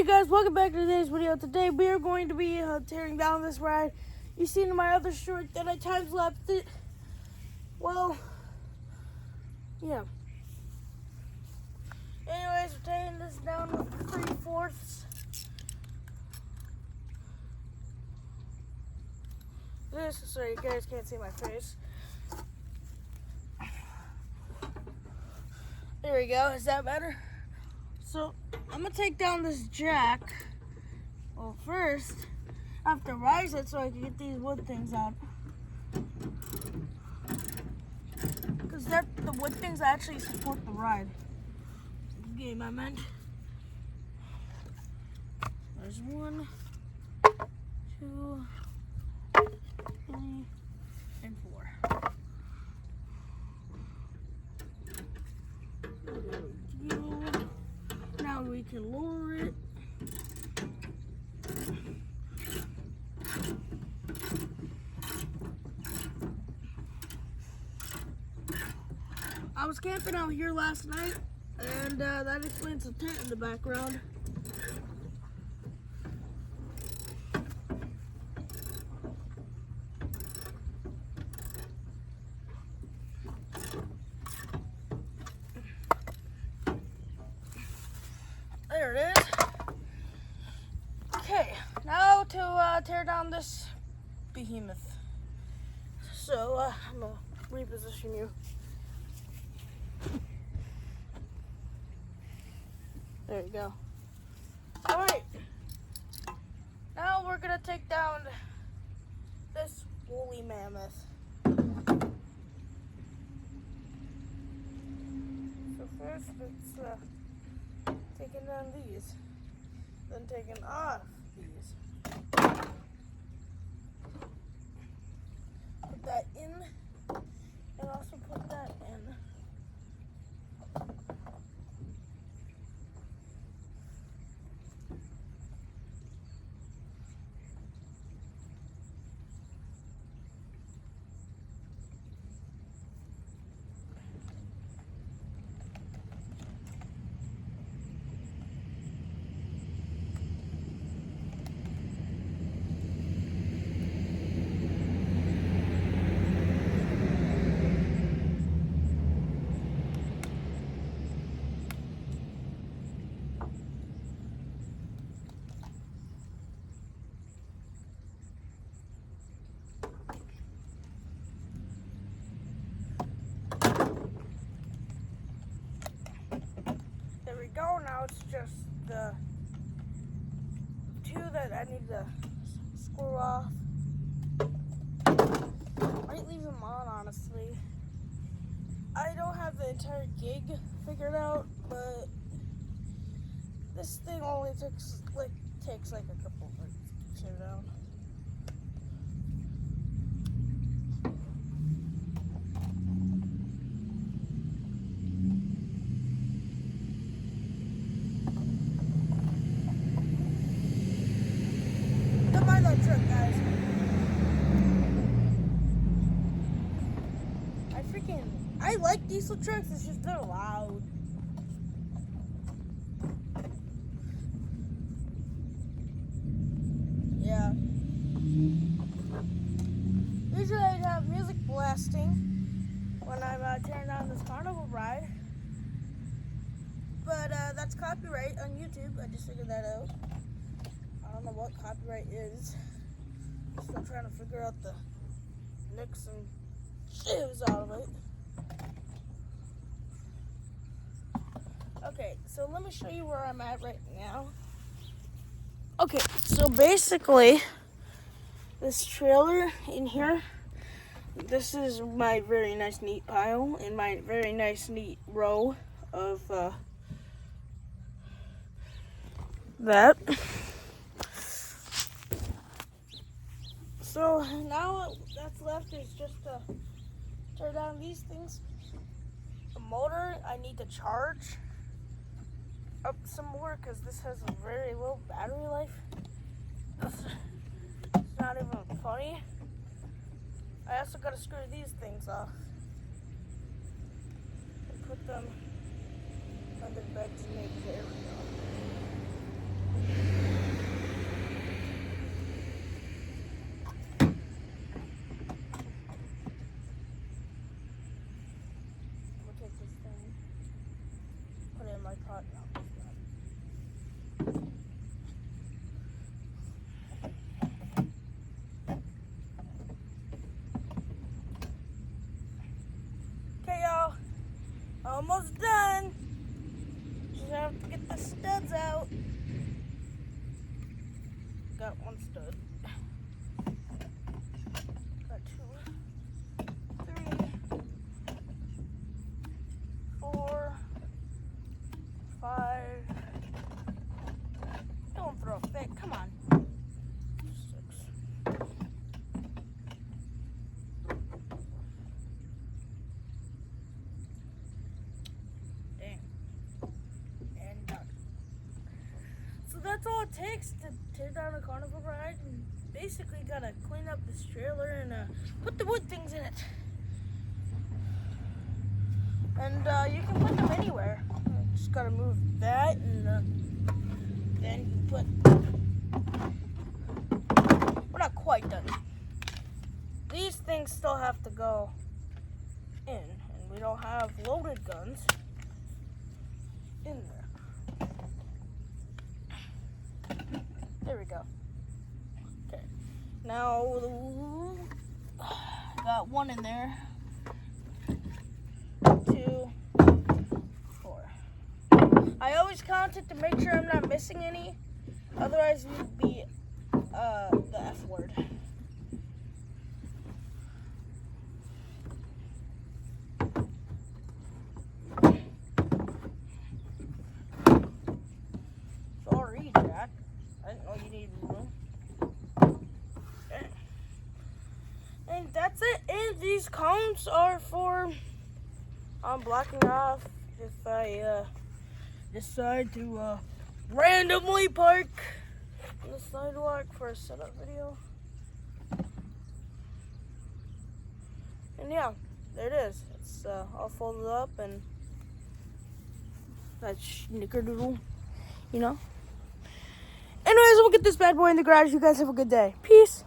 Hey guys, welcome back to today's video. Today we are going to be tearing down this ride. You seen in my other short that I time-lapsed it. Well, yeah. Anyways, we're tearing this down with 3/4. Sorry, you guys can't see my face. There we go. Is that better? So I'm gonna take down this jack. Well, first I have to rise it so I can get these wood things out. Because the wood things actually support the ride. Okay, my man. There's 1, 2, 3, and 4. Now we can lower it. I was camping out here last night, and that explains the tent in the background. There it is. Okay, now to tear down this behemoth. So I'm gonna reposition you. There you go. All right. Now we're gonna take down this woolly mammoth. So first, it's taking down these, then taking off these. Put that in, and also put that in. There we go. Now it's just the 2 that I need to screw off. Might leave them on, honestly. I don't have the entire gig figured out, but this thing only takes like a couple of minutes to tear down. Don't mind that truck, guys. I like diesel trucks, it's just they're loud. Yeah. Usually I'd have music blasting when I'm tearing down this carnival ride. But that's copyright on YouTube. I just figured that out. I don't know what copyright is. Still trying to figure out the nicks and shivs out of it. Okay, so let me show you where I'm at right now. Okay, so basically, this trailer in here, this is my very nice neat pile and my very nice neat row of that. So now that's left is just to tear down these things. The motor I need to charge up some more because this has a very low battery life. It's not even funny. I also gotta screw these things off and put them under the bed to make. There we go. got one stud. Got 2, 3, 4, 5. Don't throw a fit. Come on. 6. Dang. And done. So that's all it takes to tear down a carnival ride. And basically gotta clean up this trailer and put the wood things in it. And you can put them anywhere. Just gotta move that, and then you put. We're not quite done. These things still have to go in, and we don't have loaded guns in there. There we go. Okay. Now got 1 in there. 2, 4. I always count it to make sure I'm not missing any. Otherwise, it would be the F word. Sorry, Jack. I didn't know you needed room. Okay. And that's it. And these cones are for blocking off if I decide to randomly park on the sidewalk for a setup video. And yeah, there it is. It's all folded up, and that's snickerdoodle, you know. Anyways, we'll get this bad boy in the garage. You guys have a good day. Peace.